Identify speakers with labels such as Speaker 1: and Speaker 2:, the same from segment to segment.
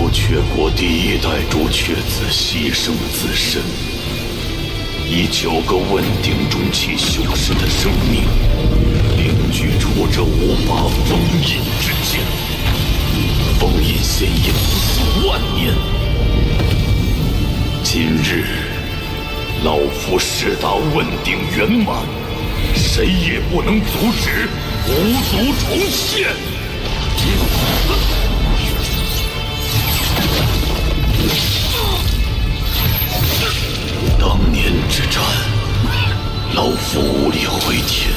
Speaker 1: 朱雀国第一代朱雀子牺牲自身，以9个问鼎中期修士的生命，凝聚出这5把封印之剑。封印显影数万年，今日老夫誓达问鼎圆满，谁也不能阻止五族重现。当年之战，老夫无力回天，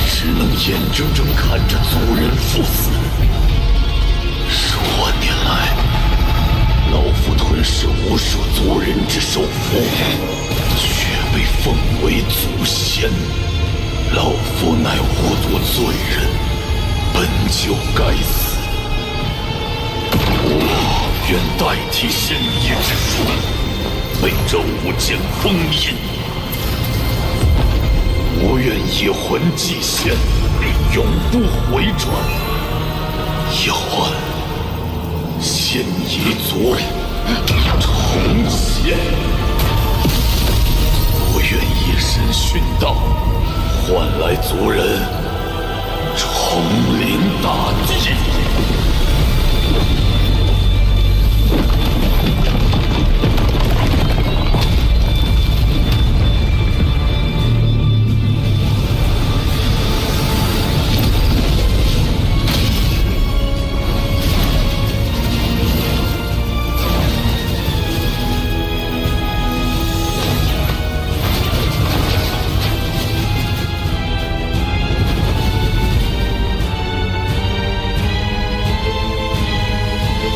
Speaker 1: 只能眼睁睁看着族人赴死。数万年来，老夫吞噬无数族人之首府，却被奉为祖先。老夫乃无族罪人，本就该死。我愿代替仙医之术，被这5剑封印。我愿以魂祭仙，永不回转。要换仙夷族重现。我愿以身殉道，换来族人重临大地。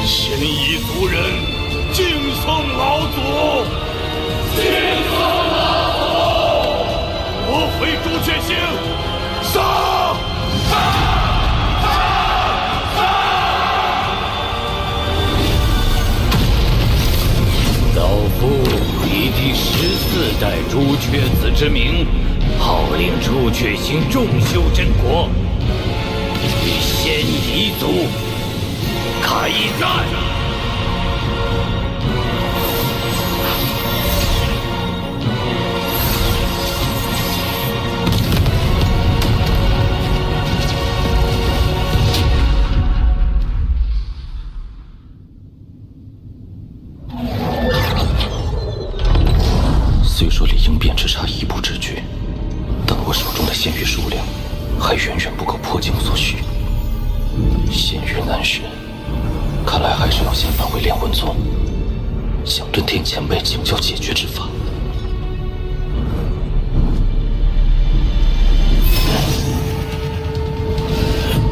Speaker 1: 仙夷族人敬奉老祖，敬奉老祖！我回朱雀星，杀！
Speaker 2: 老夫以第14代朱雀子之名，号令朱雀星众修真国，与仙夷族开战！
Speaker 3: 虽说离应变只差1步之距，但我手中的仙域数量还远远不够破境所需。仙域难寻，看来还是要先返回炼魂宗，向遁天前辈请教解决之法。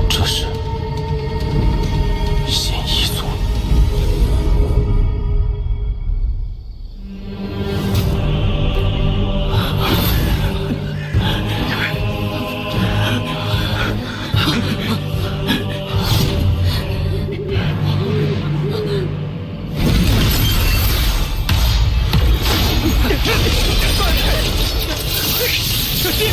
Speaker 3: 这是仙夷族。
Speaker 2: 师弟，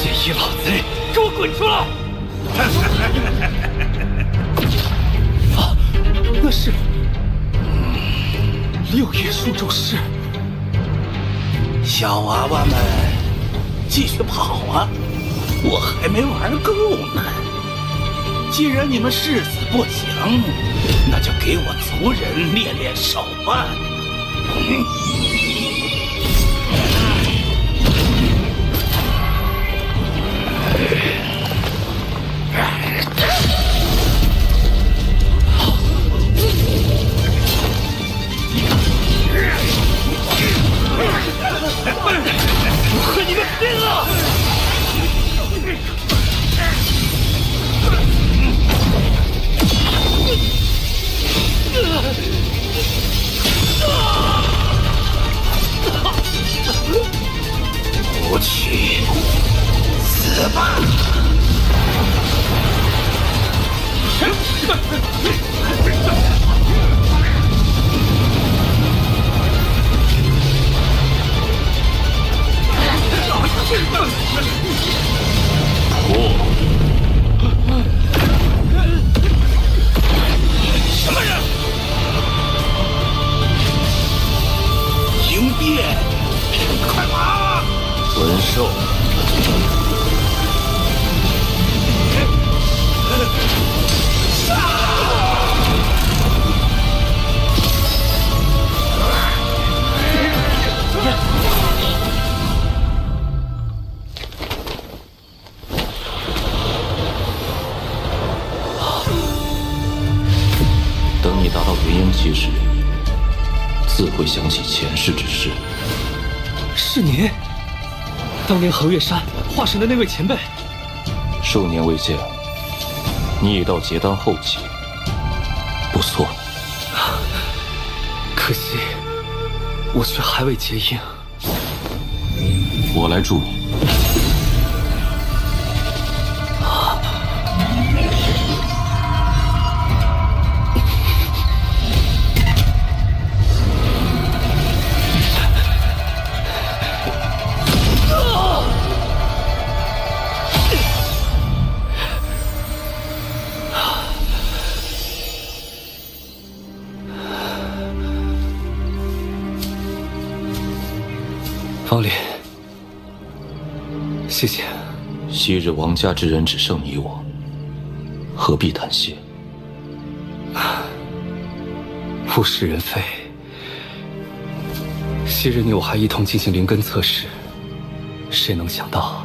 Speaker 2: 仙夷老贼，给我滚出来！啊，那是6叶树咒师。
Speaker 4: 小娃娃们，继续跑啊！我还没玩够呢。既然你们誓死不降，那就给我族人练练手吧。
Speaker 2: 和你们拼了！
Speaker 4: 不去，死吧！
Speaker 2: 寿。
Speaker 3: 等你达到元婴期时，自会想起前世之事。
Speaker 5: 是您，当年横越山化神的那位前辈。
Speaker 3: 数年未见，你已到结丹后期，不错。
Speaker 5: 可惜，我却还未结婴。
Speaker 3: 我来助你。
Speaker 5: 方林，谢谢。
Speaker 3: 昔日王家之人只剩你我，何必谈谢？
Speaker 5: 物是人非。昔日你我还一同进行灵根测试，谁能想到，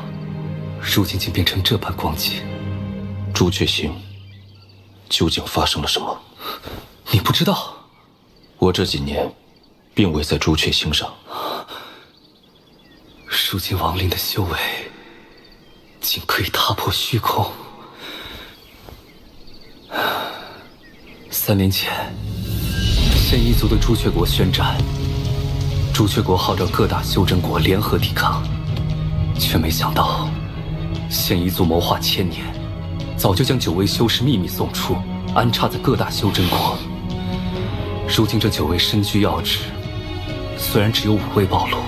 Speaker 5: 如今竟变成这般光景。
Speaker 3: 朱雀星，究竟发生了什么？
Speaker 5: 你不知道？
Speaker 3: 我这几年，并未在朱雀星上。
Speaker 5: 如今亡灵的修为，竟可以踏破虚空。3年前，仙一族的朱雀国宣战，朱雀国号召各大修真国联合抵抗，却没想到，仙一族谋划1000年，早就将9位修士秘密送出，安插在各大修真国。如今这9位身居要职，虽然只有5位暴露，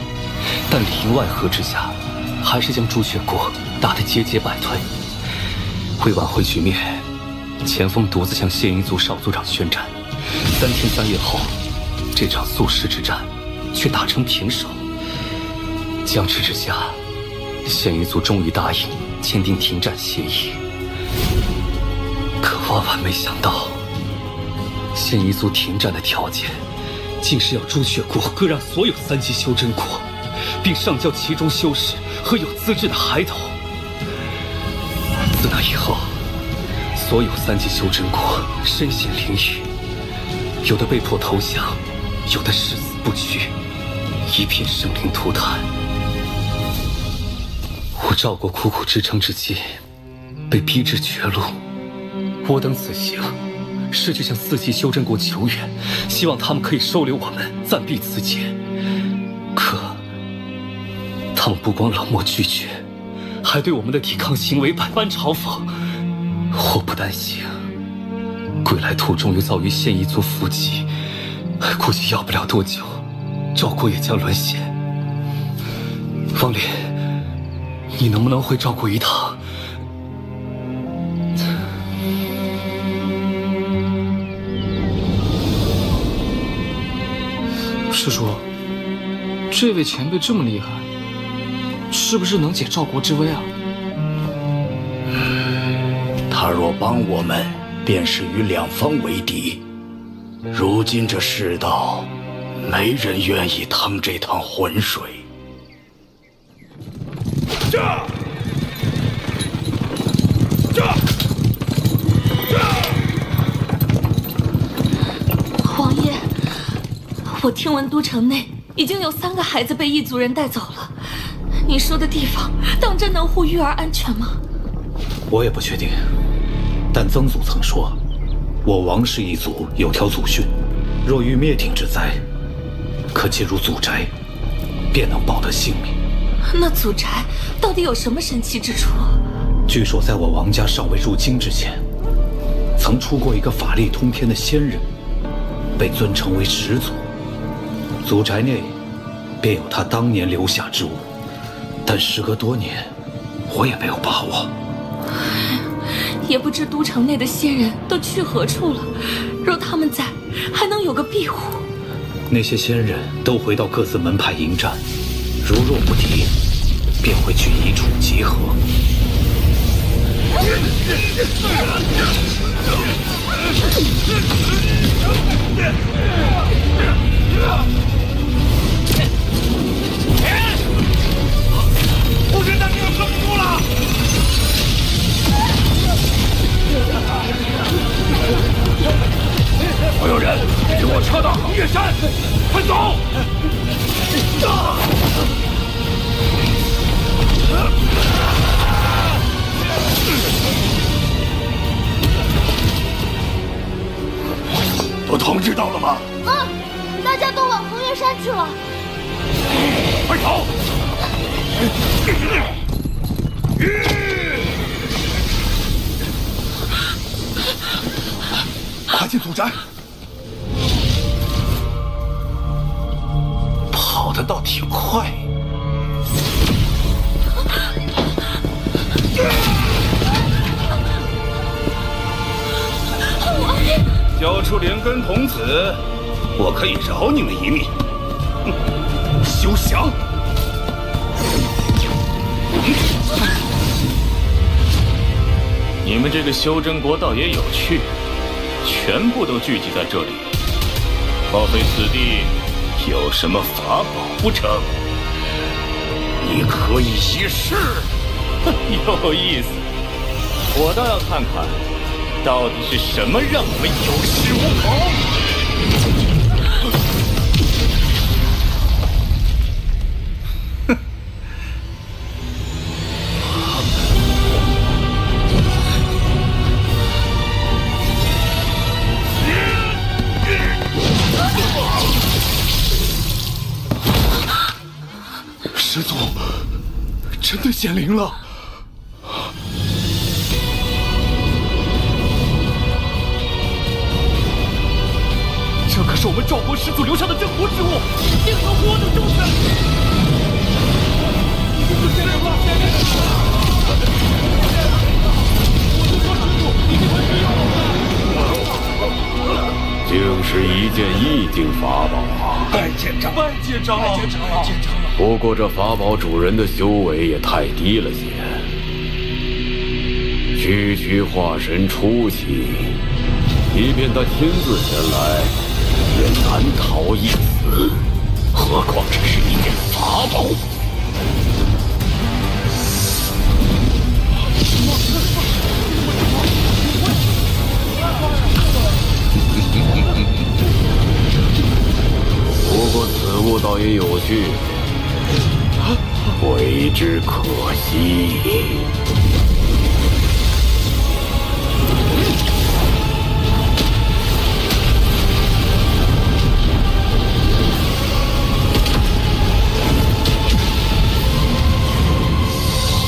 Speaker 5: 但里应外合之下，还是将朱雀国打得节节败退。为挽回局面，钱锋独自向仙一族少族长宣战。3天3夜后，这场宿世之战却打成平手。僵持之下，仙一族终于答应签订停战协议。可万万没想到，仙一族停战的条件，竟是要朱雀国割让所有3级修真国，并上交其中修士和有资质的孩童。自那以后，所有3级修真国身陷囹圄，有的被迫投降，有的誓死不屈，一片生灵涂炭。我赵国苦苦支撑至今，被逼至绝路。我等此行，是去向4级修真国求援，希望他们可以收留我们，暂避此劫。可他们不光冷漠拒绝，还对我们的抵抗行为百般嘲讽。我不担心，归来途中又遭遇仙一族伏击，估计要不了多久，赵国也将沦陷。方林，你能不能回赵国一趟？
Speaker 6: 师叔，这位前辈这么厉害，是不是能解赵国之危啊？
Speaker 4: 他若帮我们，便是与两方为敌。如今这世道，没人愿意趟这趟浑水。
Speaker 7: 王爷，我听闻都城内已经有3个孩子被异族人带走了。你说的地方，当真能护育儿安全吗？
Speaker 4: 我也不确定，但曾祖曾说，我王氏一族有条祖训，若遇灭顶之灾，可进入祖宅，便能保得性命。
Speaker 7: 那祖宅到底有什么神奇之处？
Speaker 4: 据说在我王家尚未入京之前，曾出过一个法力通天的仙人，被尊称为始祖。祖宅内便有他当年留下之物，但时隔多年，我也没有把握。
Speaker 7: 也不知都城内的仙人都去何处了。若他们在，还能有个庇护。
Speaker 4: 那些仙人都回到各自门派迎战，如若不敌，
Speaker 3: 便会去一处集合。
Speaker 1: 不是，那你要撑不住了！所有人，与我撤到横岳山，快走！都通知到了吗？
Speaker 8: 大家都往横岳山去了。
Speaker 1: 快走！快进祖宅！
Speaker 4: 跑得倒挺快。交出连根童子，我可以饶你们一命。休想！
Speaker 2: 你们这个修真国倒也有趣，全部都聚集在这里，莫非此地有什么法宝不成？
Speaker 1: 你可以一试。
Speaker 2: 有意思，我倒要看看，到底是什么让我们有恃无恐。
Speaker 1: 师祖，真的显灵了！
Speaker 5: 这可是我们赵国始祖留下的镇国之物，一定要活着收拾！
Speaker 9: 竟是一件意境法宝啊！
Speaker 1: 拜见长老，拜见长老，拜见长老，拜见长老。
Speaker 9: 不过这法宝主人的修为也太低了些，区化神初期，即便他亲自前来，也难逃一死，何况这是一件法宝。不过此物倒也有趣，为之可惜。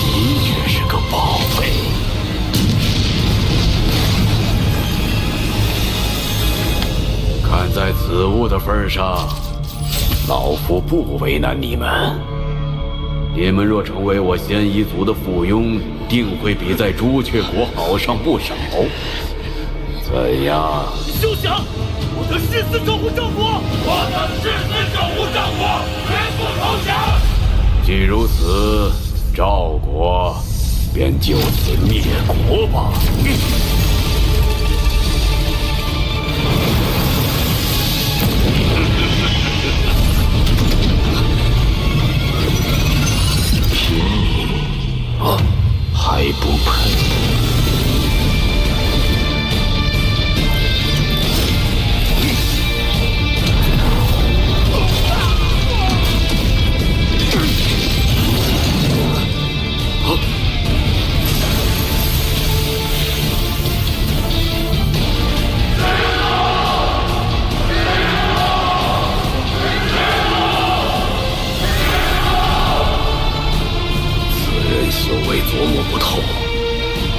Speaker 9: 的确是个宝贝。看在此物的份上，老夫不为难你们。你们若成为我仙夷族的附庸，定会比在朱雀国好上不少。怎样？
Speaker 5: 休想！我等誓死守护赵国！我等誓死守护赵国，绝不投降！
Speaker 9: 既如此，赵国便就此灭国吧。还不配！修为琢磨不透，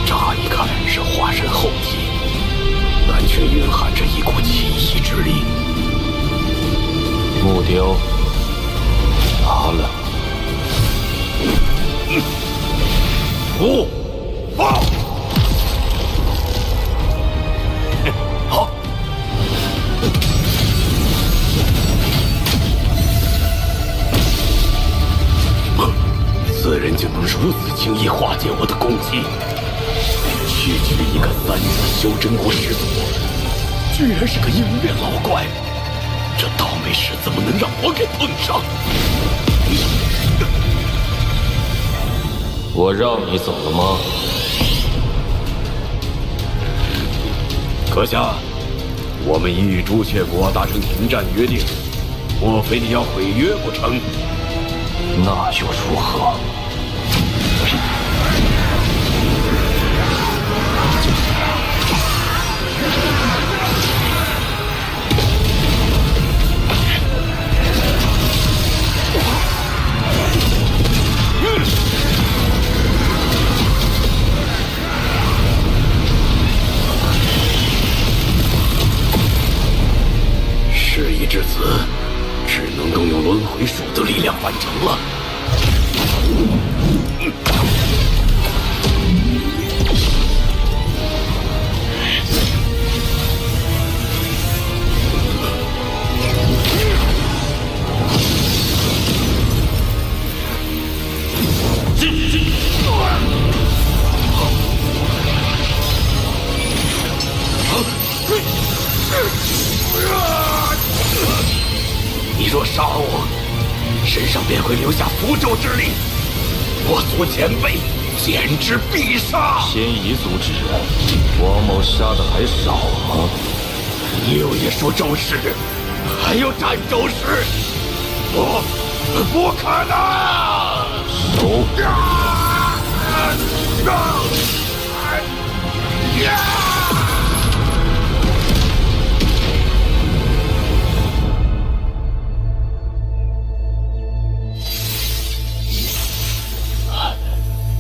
Speaker 9: 乍一看是化神后期，但却蕴含着一股奇异之力。木雕拿了。
Speaker 1: 不，报！好。
Speaker 9: 此人人就能如此轻易化解我的攻击？区区一个3子修真国始祖，居然是个鹰面老怪！这倒霉事怎么能让我给碰上？
Speaker 3: 我让你走了吗？
Speaker 9: 阁下，我们已与朱雀国达成停战约定，莫非你要毁约不成？
Speaker 3: 那又如何？
Speaker 9: 事已至此，只能动用轮回术的力量完成了。你若杀我，身上便会留下符咒之力，我族前辈简直必杀。
Speaker 3: 仙夷族之人，王某杀的还少吗？
Speaker 9: 六爷说咒时，还有斩咒时，不可能！
Speaker 3: 手！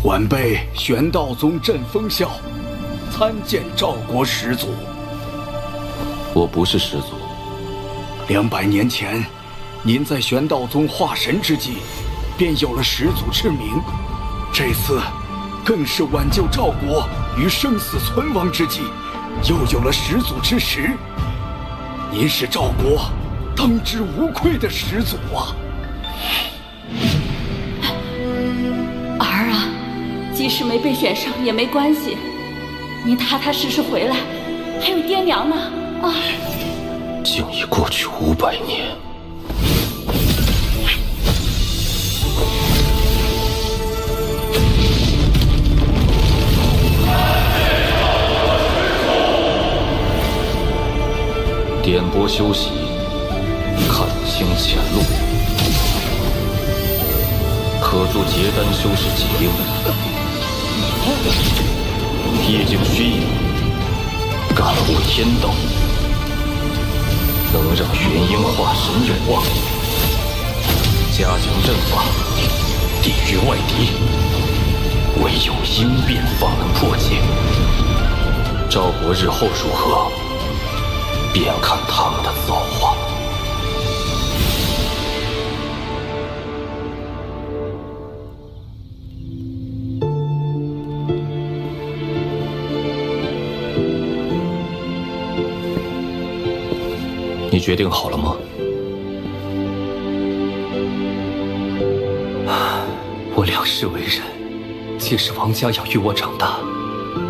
Speaker 4: 晚辈玄道宗镇风啸，参见赵国始祖。
Speaker 3: 我不是始祖。
Speaker 4: 200年前，您在玄道宗化神之际，便有了始祖之名。这次，更是挽救赵国于生死存亡之际，又有了始祖之实。您是赵国当之无愧的始祖啊！
Speaker 10: 儿啊，即使没被选上也没关系，你踏踏实实回来，还有爹娘呢啊！
Speaker 3: 竟已过去500年。点拨修习，看清前路，可助结丹修士解忧。夜静虚影，感悟天道，能让元婴化神永旺。加强阵法，抵御外敌，唯有应变方能破解。赵国日后如何，便看他们的造化。你决定好了吗？
Speaker 5: 我2世为人，皆是王家养育我长大。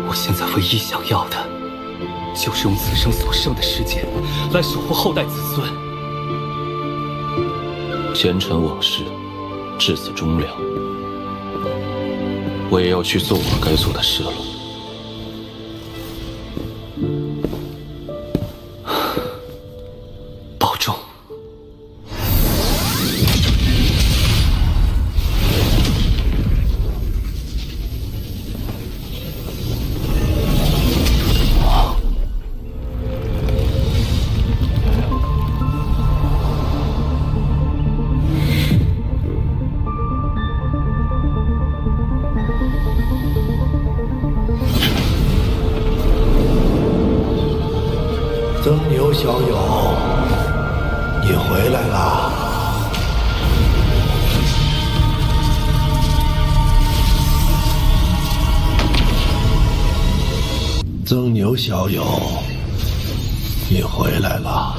Speaker 5: 我现在唯一想要的，就是用此生所剩的时间，来守护后代子孙。
Speaker 3: 前尘往事，至此终了。我也要去做我该做的事了。
Speaker 5: 保重。
Speaker 1: 曾牛小友，你回来啦！曾牛小友，你回来啦！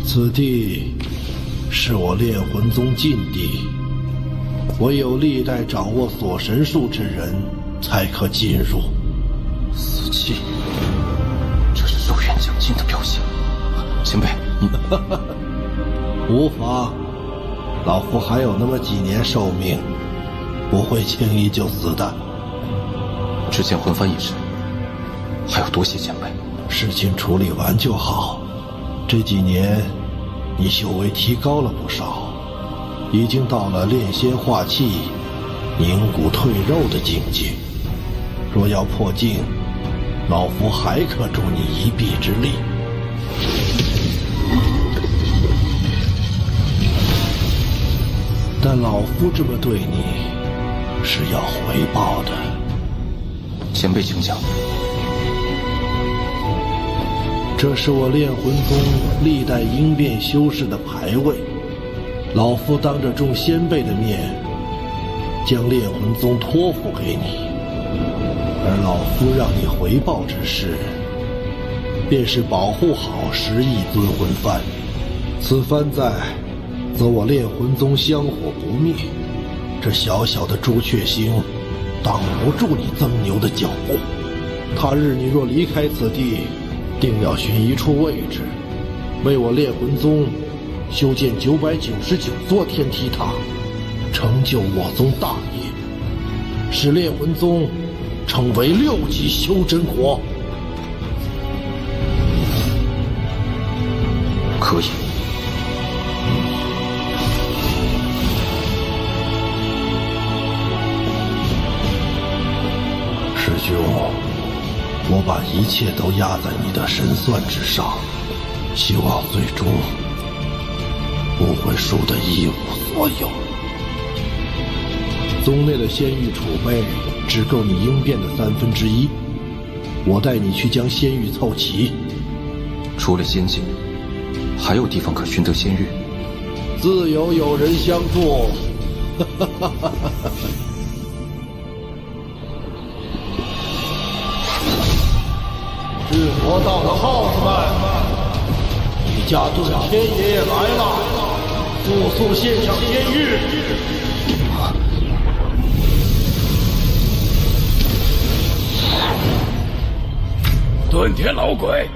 Speaker 1: 此地是我炼魂宗禁地，
Speaker 11: 唯有历代掌握锁神术之人才可进入。
Speaker 3: 死气，这是寿元将近的表现。前辈，你
Speaker 11: 无妨，老夫还有那么几年寿命，不会轻易就死的。
Speaker 3: 之前魂幡一事，还要多谢前辈。
Speaker 11: 事情处理完就好。这几年，你修为提高了不少，已经到了炼仙化气、凝骨退肉的境界。若要破境，老夫还可助你一臂之力。但老夫这么对你，是要回报的。
Speaker 3: 前辈请讲。
Speaker 11: 这是我炼魂宗历代应变修士的牌位，老夫当着众先辈的面，将炼魂宗托付给你，而老夫让你回报之事，便是保护好11尊魂幡。此幡在，则我炼魂宗香火不灭。这小小的朱雀星，挡不住你曾牛的脚步。他日你若离开此地，定要寻一处位置，为我炼魂宗修建999座天梯塔，成就我宗大业，使炼魂宗成为6级修真国。
Speaker 3: 可以。
Speaker 11: 师兄，我把一切都压在你的神算之上，希望最终不会输得一无所有。宗内的仙玉储备只够你应变的1/3，我带你去将仙玉凑齐。
Speaker 3: 除了仙界，还有地方可寻得仙玉？
Speaker 11: 自有人相助。日魔道的耗子们，李家遁天爷爷来了，速速献上仙玉！
Speaker 2: 遁天老鬼，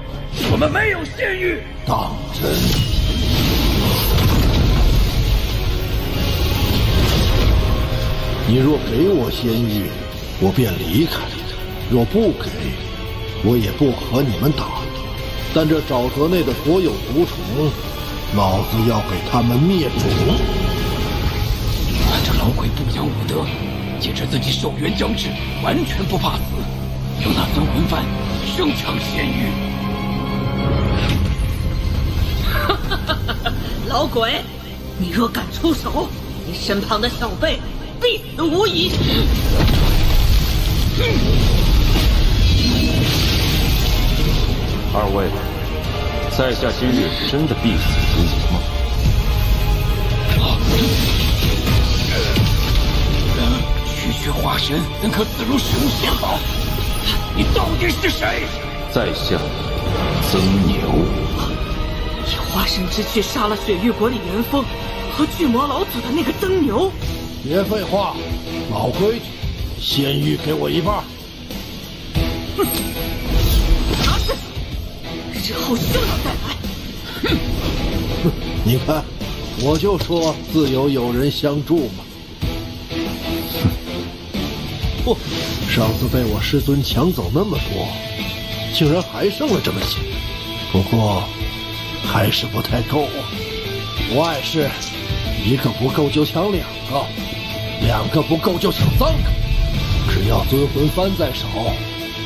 Speaker 2: 我们没有仙玉。
Speaker 11: 当真？你若给我仙玉，我便离开；若不给，我也不和你们打。但这沼泽内的所有毒虫，老子要给他们灭种。
Speaker 2: 这老鬼不讲武德，坚持自己寿元将至，完全不怕死，用那尊魂幡生抢仙玉。
Speaker 12: 老鬼，你若敢出手，你身旁的小辈必死无疑。
Speaker 3: 二位，在下今日真的必死无疑吗？
Speaker 2: 区区化神怎可自如使用仙宝？你到底是谁？
Speaker 3: 在下曾牛。
Speaker 12: 以化神之躯杀了雪域国李元峰和巨魔老祖的那个曾牛。
Speaker 11: 别废话，老规矩，仙玉给我一半。
Speaker 12: 哼，拿去，日后休要再来。
Speaker 11: 哼，你看，我就说自有人相助嘛。不，上次被我师尊抢走那么多，竟然还剩了这么些。不过，还是不太够啊。不碍事，一个不够就抢2个，2个不够就抢3个。只要尊魂幡在手，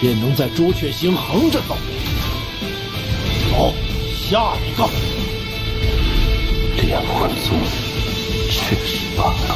Speaker 11: 便能在朱雀星横着走。走，下一个。
Speaker 3: 炼魂宗确实罢了。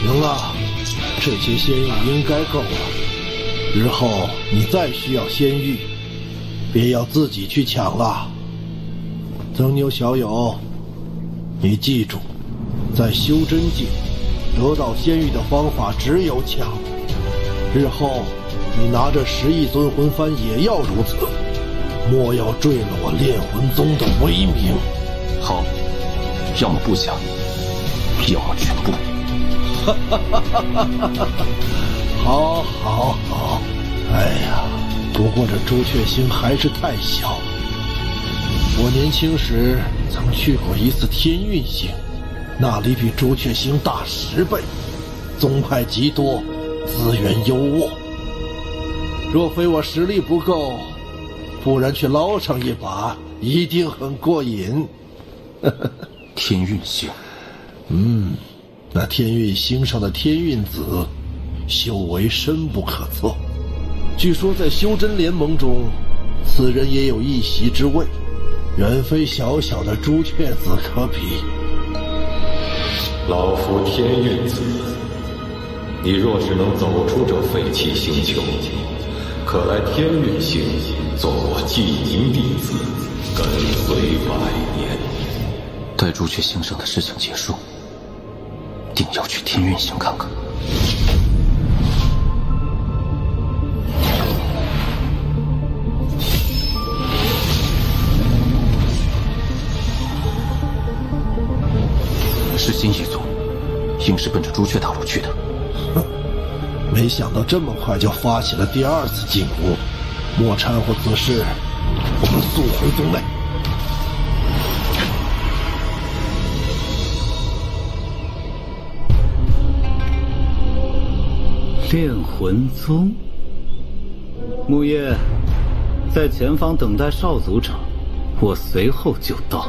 Speaker 11: 行了，这些仙玉应该够了。日后你再需要仙玉，别要自己去抢了。曾牛小友，你记住，在修真界得到仙玉的方法只有抢。日后你拿着10亿尊魂幡也要如此，莫要坠了我炼魂宗的威名。
Speaker 3: 好，要么不抢，要么全部。
Speaker 11: 好，好，好。哎呀，不过这朱雀星还是太小。我年轻时曾去过一次天运星，那里比朱雀星大10倍，宗派极多，资源优渥。若非我实力不够，不然去捞上一把，一定很过瘾。
Speaker 3: 天运星，
Speaker 11: 那天运星上的天运子，修为深不可测。据说在修真联盟中，此人也有一席之位，远非小小的朱雀子可比。
Speaker 13: 老夫天运子，你若是能走出这废弃星球，可来天运星做我记名弟子，跟随100年。
Speaker 3: 待朱雀星上的事情结束，定要去天运星看看。是新一族，应是奔着朱雀大陆去的。
Speaker 11: 哼，没想到这么快就发起了第2次进攻。莫掺和此事，我们速回宗内。
Speaker 14: 炼魂宗，木叶，在前方等待少族长，我随后就到。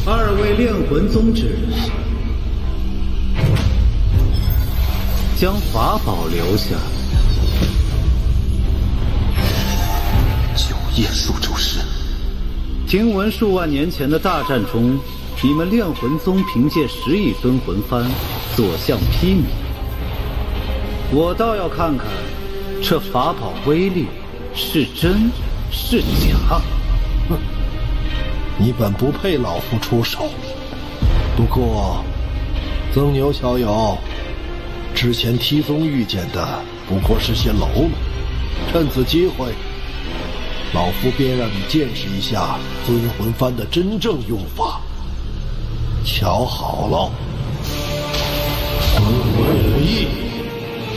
Speaker 14: 2位炼魂宗之人，将法宝留下。
Speaker 3: 9叶数咒师，
Speaker 14: 听闻数万年前的大战中，你们炼魂宗凭借10亿尊魂幡所向披靡，我倒要看看这法宝威力是真是假。
Speaker 11: 哼，你本不配老夫出手。不过，曾牛小友，之前梯宗遇见的不过是些喽啰，趁此机会，老夫便让你见识一下尊魂幡的真正用法。瞧好了，魂魂5翼，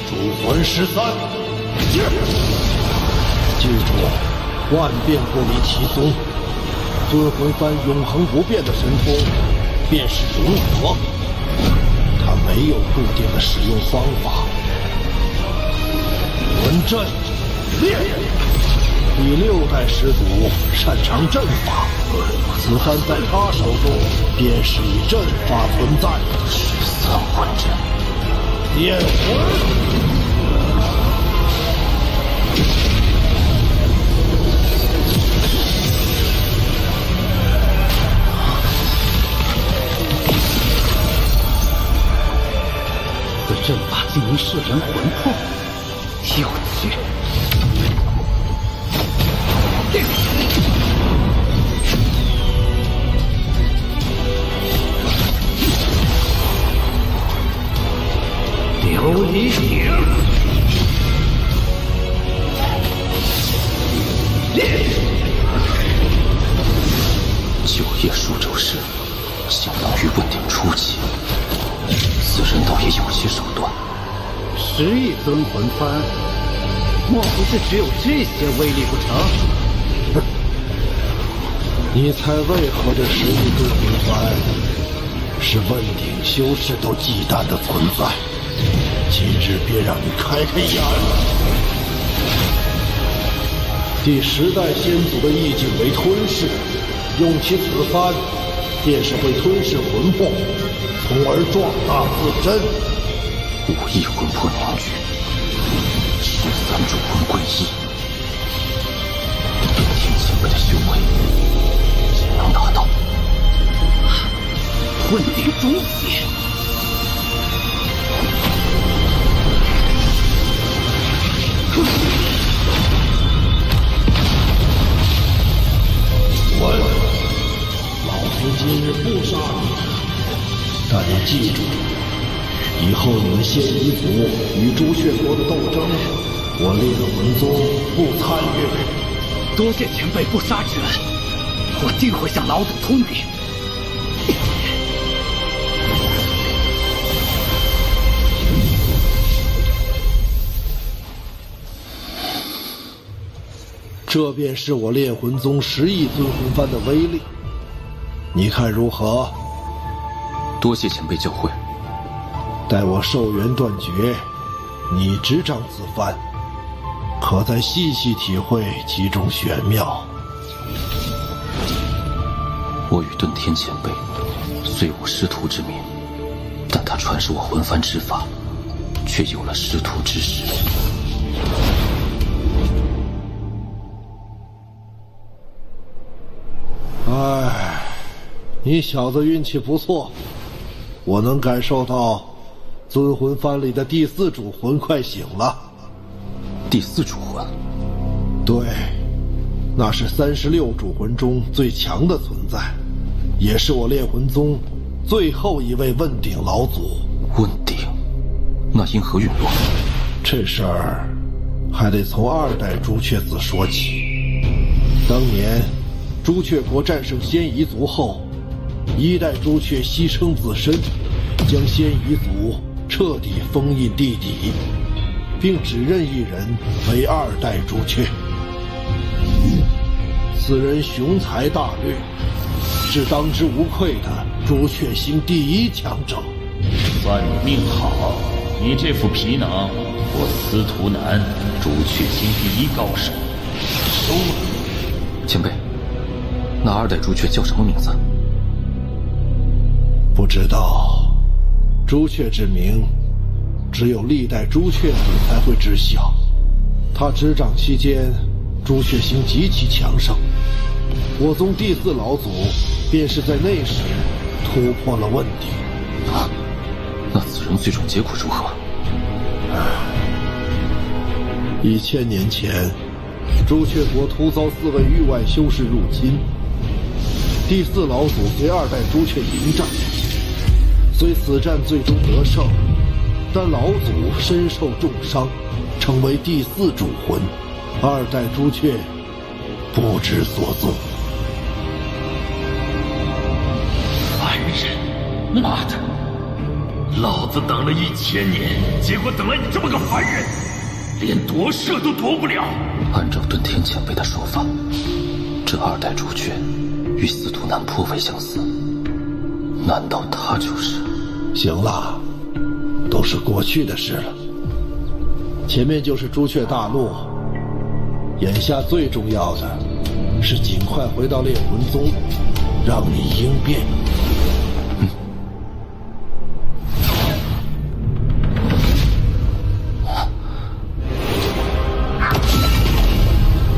Speaker 11: 主魂13，记住，万变不离其宗。尊魂幡永恒不变的神通，便是融合。它没有固定的使用方法。魂阵练，第6代始祖擅长阵法，此幡在他手中便是以阵法存在。
Speaker 3: 13魂阵，
Speaker 11: 炼魂。
Speaker 14: 此阵法竟能摄人魂魄，有趣。琉璃鼎，9
Speaker 3: 叶数咒师，相当于问鼎初期。此人倒也有些手段。
Speaker 14: 10亿尊魂幡，莫不是只有这些威力不成？
Speaker 11: 你猜为何这10亿尊魂幡是问鼎修士都忌惮的存在？今日便让你开开眼。第10代先祖的意境为吞噬，用其此幡，便是会吞噬魂魄，从而壮大自身。
Speaker 3: 5亿魂魄凝聚，10第三主魂归一，顿天前辈的修为也能达到。
Speaker 4: 混鼎中血。
Speaker 11: 老夫今日不杀你，但你记住，以后你们仙夷族与朱雀国的斗争，我烈魂宗不参与。
Speaker 4: 多谢前辈不杀之恩，我定会向老祖通禀。
Speaker 11: 这便是我炼魂宗10亿尊魂幡的威力，你看如何？
Speaker 5: 多谢前辈教诲。
Speaker 11: 待我寿元断绝，你执掌此幡，可再细细体会其中玄妙。
Speaker 3: 我与顿天前辈虽无师徒之名，但他传授我魂幡之法，却有了师徒之实。
Speaker 11: 唉，你小子运气不错，我能感受到尊魂幡里的第4主魂快醒了。
Speaker 3: 第4主魂？
Speaker 11: 对，那是36主魂中最强的存在，也是我炼魂宗最后一位问鼎老祖。
Speaker 3: 问鼎？那因何陨落？
Speaker 11: 这事儿还得从2代朱雀子说起。当年朱雀国战胜仙夷族后，1代朱雀牺牲自身，将仙夷族彻底封印地底，并只任一人为2代朱雀。此人雄才大略，是当之无愧的朱雀星第1强者。
Speaker 15: 算你命好，你这副皮囊，我司徒南朱雀星第1高手收了。
Speaker 3: 前辈，那2代朱雀叫什么名字？
Speaker 11: 不知道，朱雀之名，只有历代朱雀子才会知晓。他执掌期间，朱雀星极其强盛，我宗第4老祖便是在那时突破了问鼎。
Speaker 3: 啊，那此人最终结果如何
Speaker 11: ？1000年前，朱雀国突遭4位域外修士入侵，第4老祖随2代朱雀迎战，虽此战最终得胜，但老祖身受重伤，成为第4主魂，2代朱雀不知所踪。
Speaker 1: 凡人，妈的！老子等了1000年，结果等了你这么个凡人，连夺舍都夺不了。
Speaker 3: 按照顿天前辈的说法，这2代朱雀与司徒南颇为相似，难道他就是？
Speaker 11: 行了，都是过去的事了。前面就是朱雀大陆，眼下最重要的是尽快回到炼魂宗，让你应变。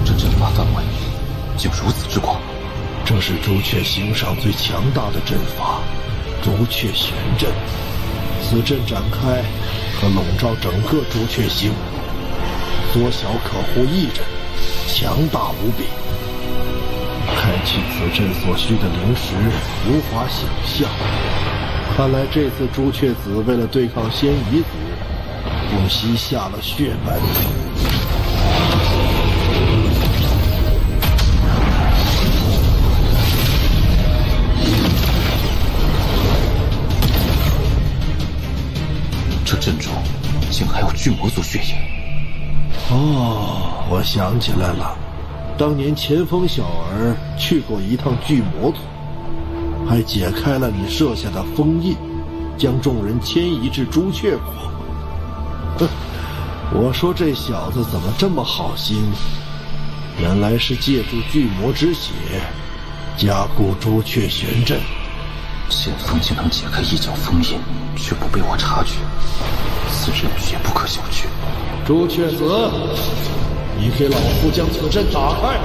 Speaker 3: 这阵法范围竟如此之广，
Speaker 11: 这是朱雀星上最强大的阵法——朱雀玄阵。此阵展开，可笼罩整个朱雀星，缩小可护一人，强大无比。开启此阵所需的灵石无法想象，看来这次朱雀子为了对抗仙夷族，不惜下了血本。
Speaker 3: 这阵中竟还有巨魔族血影。
Speaker 11: 哦，我想起来了，当年前锋小儿去过一趟巨魔族，还解开了你设下的封印，将众人迁移至朱雀国。哼，我说这小子怎么这么好心，原来是借助巨魔之血加固朱雀玄阵，
Speaker 3: 剑锋竟能解开一角封印，却不被我察觉，此人绝不可小觑。
Speaker 11: 朱雀子，你给老夫将此阵打开，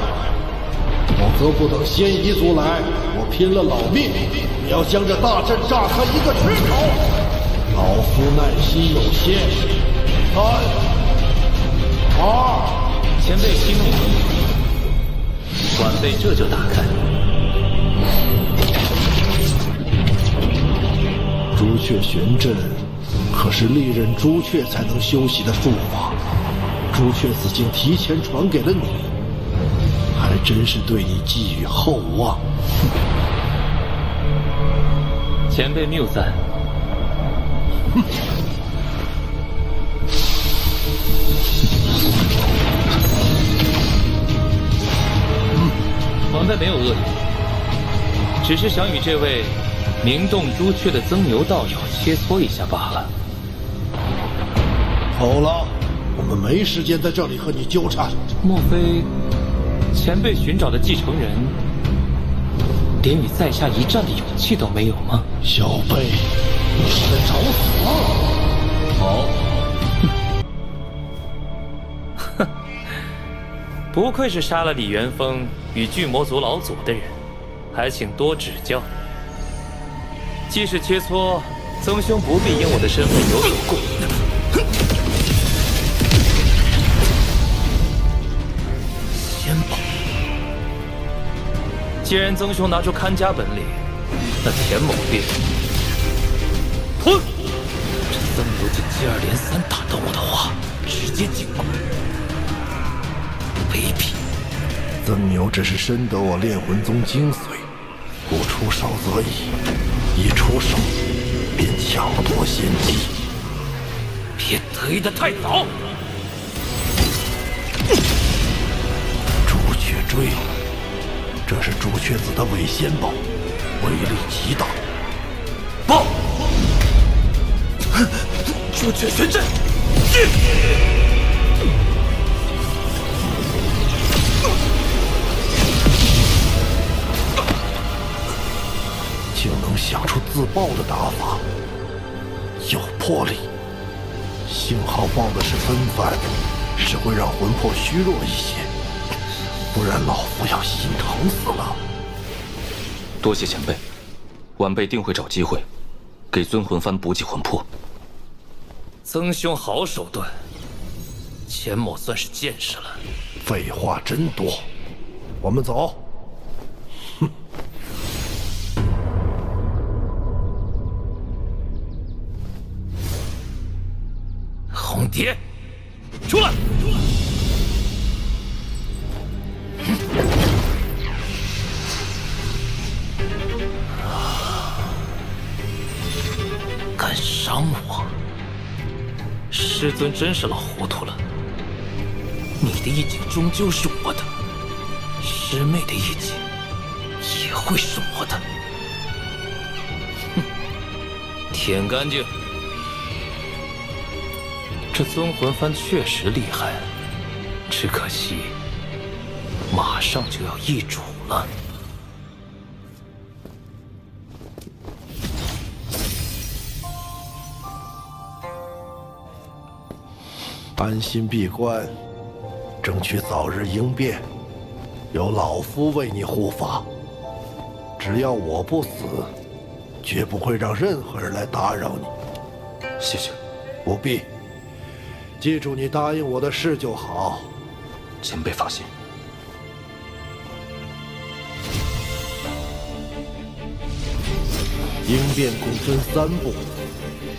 Speaker 11: 否则不等仙夷族来，我拼了老命也要将这大阵炸开一个缺口。老夫耐心有限，3、2，
Speaker 3: 前辈息怒，晚辈这就打开。
Speaker 11: 朱雀玄阵可是历任朱雀才能修习的术法，朱雀子竟提前传给了你，还真是对你寄予厚望。
Speaker 3: 前辈谬赞。晚辈没有恶意，只是想与这位名动朱雀的曾牛道友切磋一下罢了。
Speaker 11: 好了，我们没时间在这里和你纠缠。
Speaker 3: 莫非前辈寻找的继承人连与在下一战的勇气都没有吗？
Speaker 11: 小辈，你是在找死？
Speaker 3: 好。哼，不愧是杀了李元丰与巨魔族老祖的人，还请多指教。既是切磋，曾兄不必因我的身份有所顾虑。仙宝，既然曾兄拿出看家本领，那田某便……哼！这曾牛竟接二连三打断我的话，直接进攻，卑鄙！
Speaker 11: 曾牛只是深得我炼魂宗精髓，不出手则已。一出手便抢夺先机，
Speaker 3: 别得意的太早。
Speaker 11: 朱雀锥，这是朱雀子的伪仙宝，威力极大。
Speaker 3: 报！朱雀玄阵，
Speaker 11: 竟能想出自爆的打法，有魄力。幸好爆的是分番，只会让魂魄虚弱一些，不然老夫要心疼死了。
Speaker 3: 多谢前辈，晚辈定会找机会给尊魂幡补给魂魄。曾兄好手段，钱某算是见识了。
Speaker 11: 废话真多，我们走。
Speaker 3: 红蝶，出来！敢伤我，师尊真是老糊涂了。你的一景终究是我的，师妹的一景也会是我的。哼，舔干净。这尊魂幡确实厉害，只可惜马上就要易主了。
Speaker 11: 安心闭关，争取早日应变，有老夫为你护法。只要我不死，绝不会让任何人来打扰你。
Speaker 3: 谢谢。
Speaker 11: 不必。记住你答应我的事就好。
Speaker 3: 前辈放心。
Speaker 11: 应变共分3步，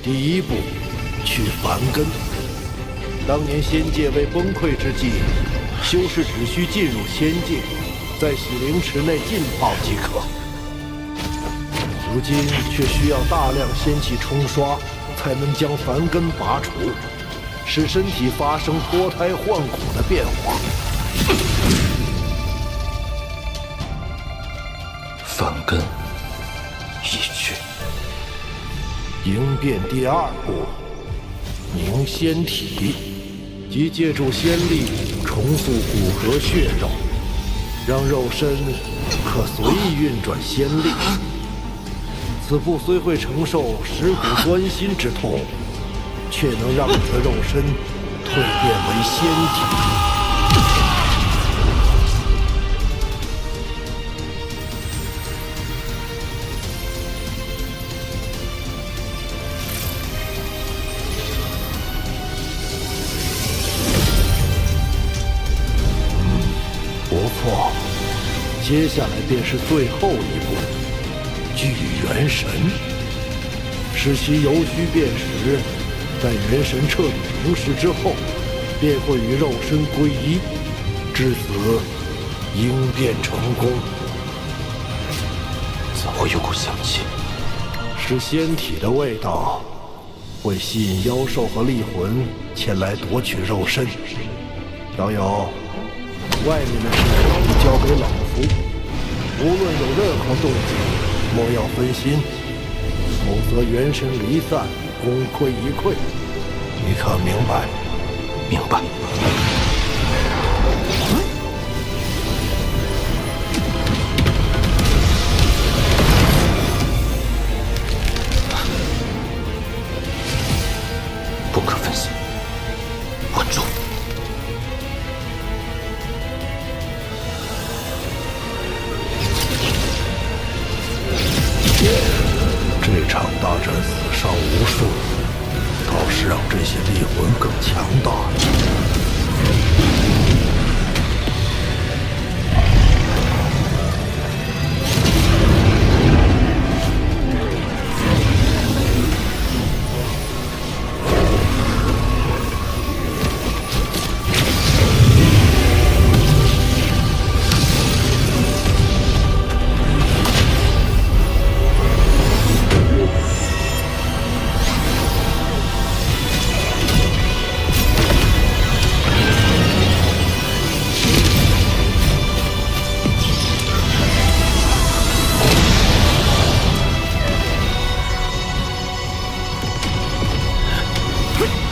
Speaker 11: 第1步，去梵根。当年仙界未崩溃之际，修士只需进入仙界，在洗灵池内浸泡即可。如今却需要大量仙气冲刷，才能将梵根拔除，使身体发生脱胎换骨的变化。
Speaker 3: 梵根已去。
Speaker 11: 应变第2步，凝仙体，即借助仙力重塑骨骼血肉，让肉身可随意运转仙力。此部虽会承受蚀骨钻心之痛，却能让你的肉身蜕变为仙体。不错，接下来便是最后一步。聚元神，使其由虚变实，在元神彻底凝实之后，便会与肉身归一，至此应变成功。
Speaker 3: 怎会有股香气？
Speaker 11: 是仙体的味道，会吸引妖兽和厉魂前来夺取肉身。小友，外面的事情交给老夫，无论有任何动静，莫要分心，否则元神离散，功亏一篑。你可明白？
Speaker 3: 明白。不可分心，稳住。
Speaker 11: 这场大战死伤无数，倒是让这些厉魂更强大了。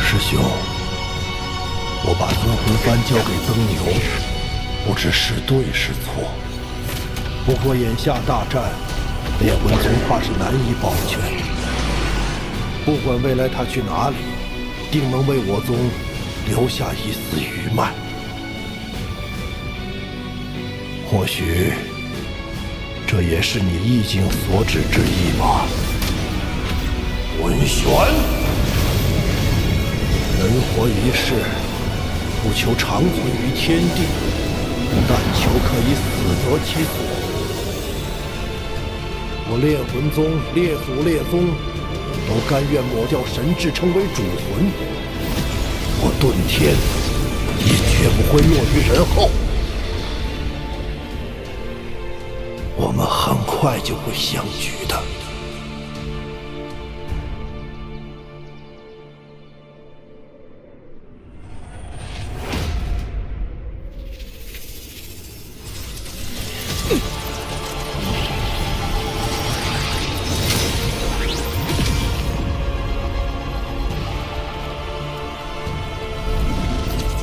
Speaker 11: 师兄，我把尊魂幡交给曾牛，不知是对是错。不过眼下大战，炼魂宗怕是难以保全。不管未来他去哪里，定能为我宗留下一丝余脉。或许，这也是你意境所指之意吧。文玄。人活一世，不求长存于天地，但求可以死得其所。我炼魂宗、列祖列宗都甘愿抹掉神智，成为主魂。我遁天，也绝不会落于人后。我们很快就会相聚的。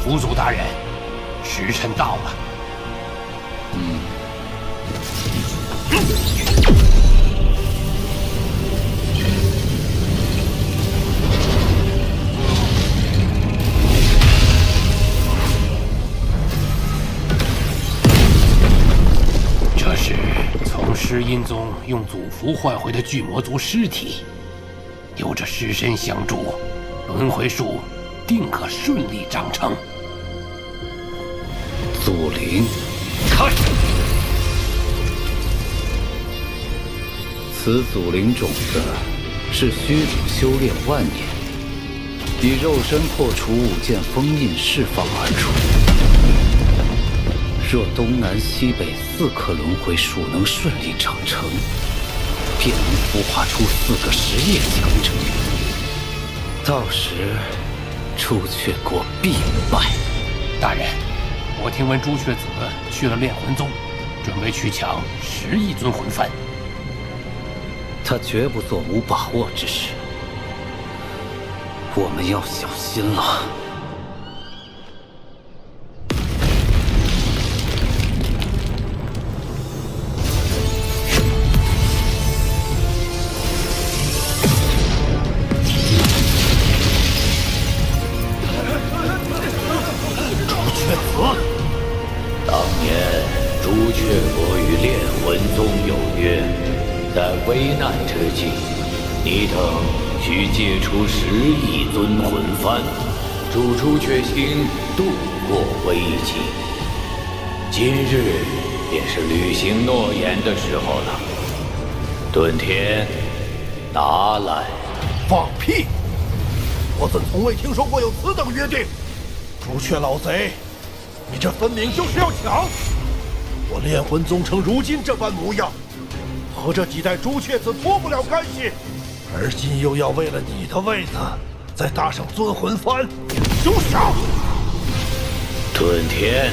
Speaker 16: 府主大人，时辰到了。这是从尸阴宗用祖符换回的巨魔族尸体，有着尸身相助，轮回术定可顺利长成。
Speaker 5: 祖灵，开！此祖灵种子是虚主修炼万年，以肉身破除5件封印释放而出。若东南西北4颗轮回术能顺利长成，便能孵化出4个10业强者。到时，朱雀国必败。
Speaker 16: 大人，我听闻朱雀子去了炼魂宗，准备去抢10亿尊魂幡。
Speaker 5: 他绝不做无把握之事，我们要小心了。
Speaker 2: 危难之际，你等需借出10亿尊魂幡，助朱雀星度过危机。今日便是履行诺言的时候了。遁天，拿来！
Speaker 11: 放屁！我怎从未听说过有此等约定？朱雀老贼，你这分明就是要抢！我炼魂宗成如今这般模样，和这几代朱雀子脱不了干系，而今又要为了你的位子，再搭上尊魂幡，休想！
Speaker 2: 遁天，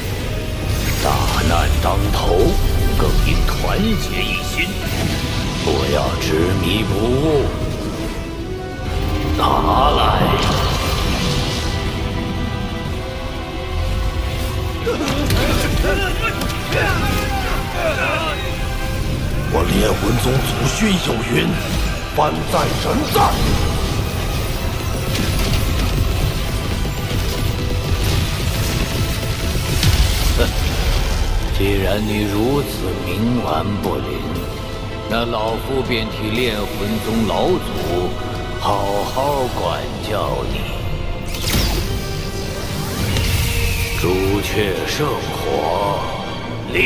Speaker 2: 大难当头，更应团结一心，不要执迷不悟。拿来！
Speaker 11: 我炼魂宗祖训有云：幡在人在。
Speaker 2: 哼，既然你如此冥顽不灵，那老夫便替炼魂宗老祖好好管教你。朱雀圣火，炼！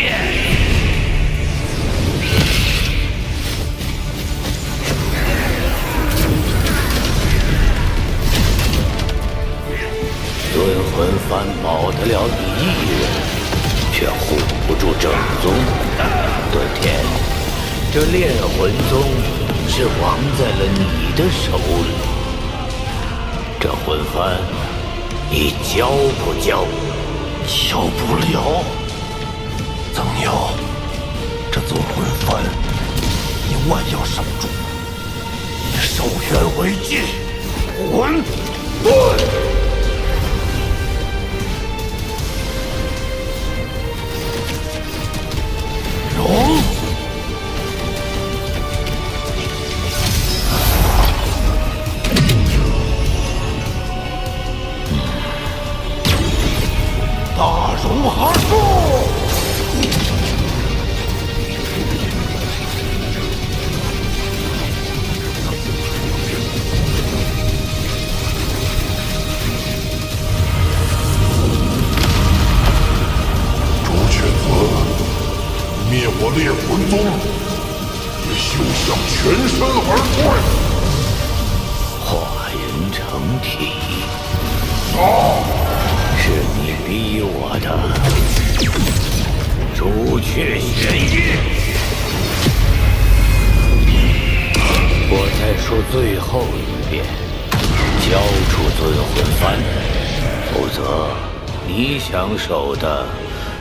Speaker 2: 尊魂幡保得了你一人，却护不住正宗。遁天，这炼魂宗是亡在了你的手里。这魂幡，你交不交？
Speaker 11: 交不了。曾牛，这尊魂幡，你万要守住。收缘为界，混沌。容！大融合术！
Speaker 1: 朱雀子，灭我炼魂宗，也休想全身而退！
Speaker 2: 化人成体，
Speaker 1: 杀！
Speaker 2: 是你逼我的，朱雀玄阴！我再说最后一遍，交出尊魂幡，否则你想守的，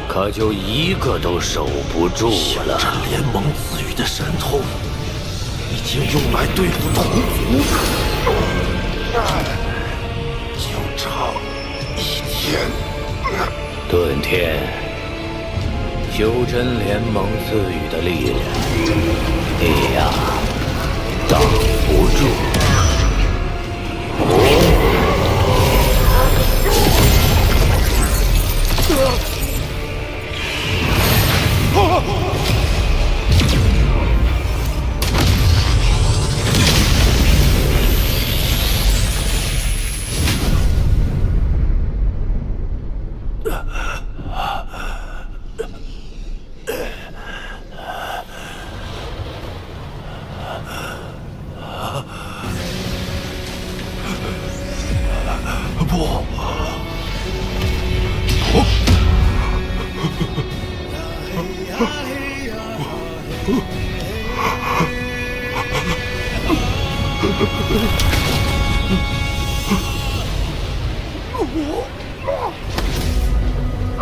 Speaker 2: 可就一个都守不住了。
Speaker 11: 这联盟赐予的神通，已经用来对付同族，就差1天。
Speaker 2: 遁天，修真联盟赐予的力量，你呀，挡不住。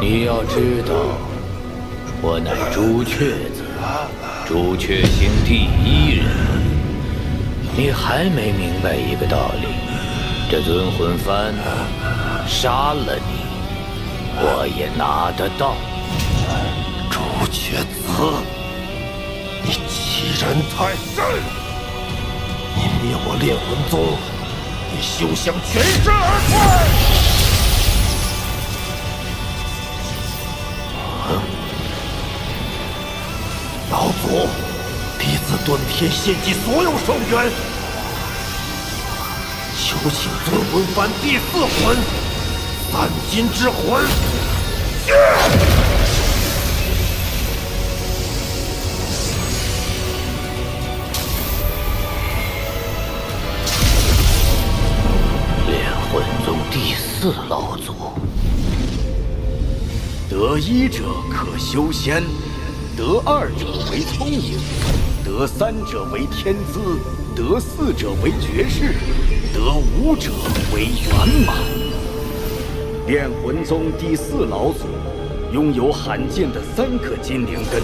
Speaker 2: 你要知道，我乃朱雀子，朱雀星第1人。你还没明白一个道理，这尊魂幡杀了你，我也拿得到。
Speaker 11: 朱雀子，你欺人太甚！你灭我炼魂宗，也休想全身而退！老祖，弟子
Speaker 1: 端天献祭所有寿元，求请尊魂幡第4魂三金之魂。
Speaker 2: 炼魂宗第4老祖。
Speaker 1: 得1者可修仙，得2者为聪颖，得3者为天资，得4者为绝世，得5者为圆满。炼魂宗第4老祖拥有罕见的3颗金灵根，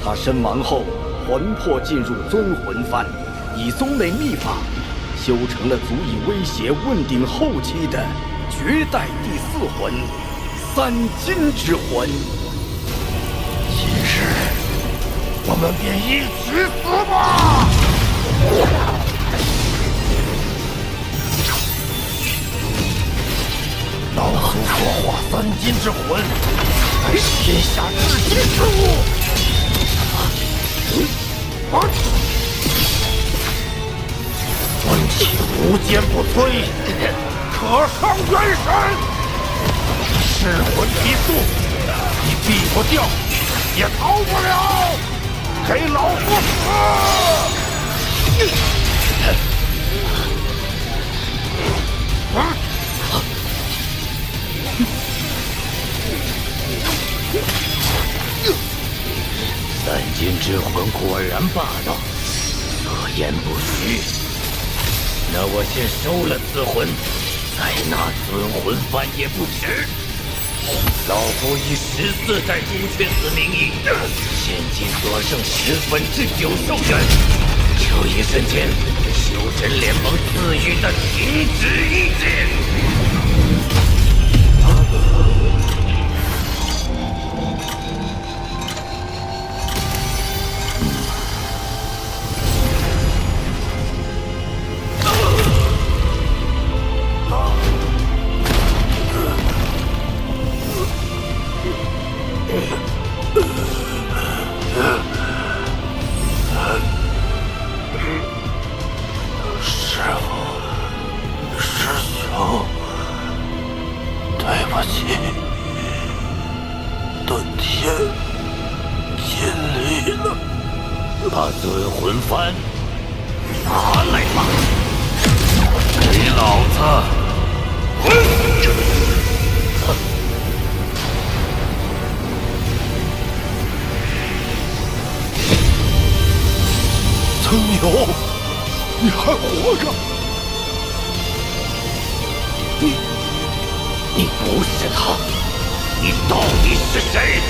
Speaker 1: 他身亡后魂魄进入尊魂幡，以宗内秘法修成了足以威胁问鼎后期的绝代第4魂三金之魂。今日我们便一起死吧！老夫所化三金之魂，乃是天下至极之物。魂气无坚不摧，可伤元神。噬魂提速，你避不掉，也逃不了！给老夫死！
Speaker 2: 三金之魂果然霸道，所言不虚。那我先收了此魂，再拿尊魂幡也不迟。老夫以14代朱雀子名义，现今所剩9/10寿元，这一瞬间，修真联盟赐予的停止意志。把尊魂幡拿来吧，给老子！
Speaker 1: 曾牛，你还活着？
Speaker 2: 你不是他，你到底是谁？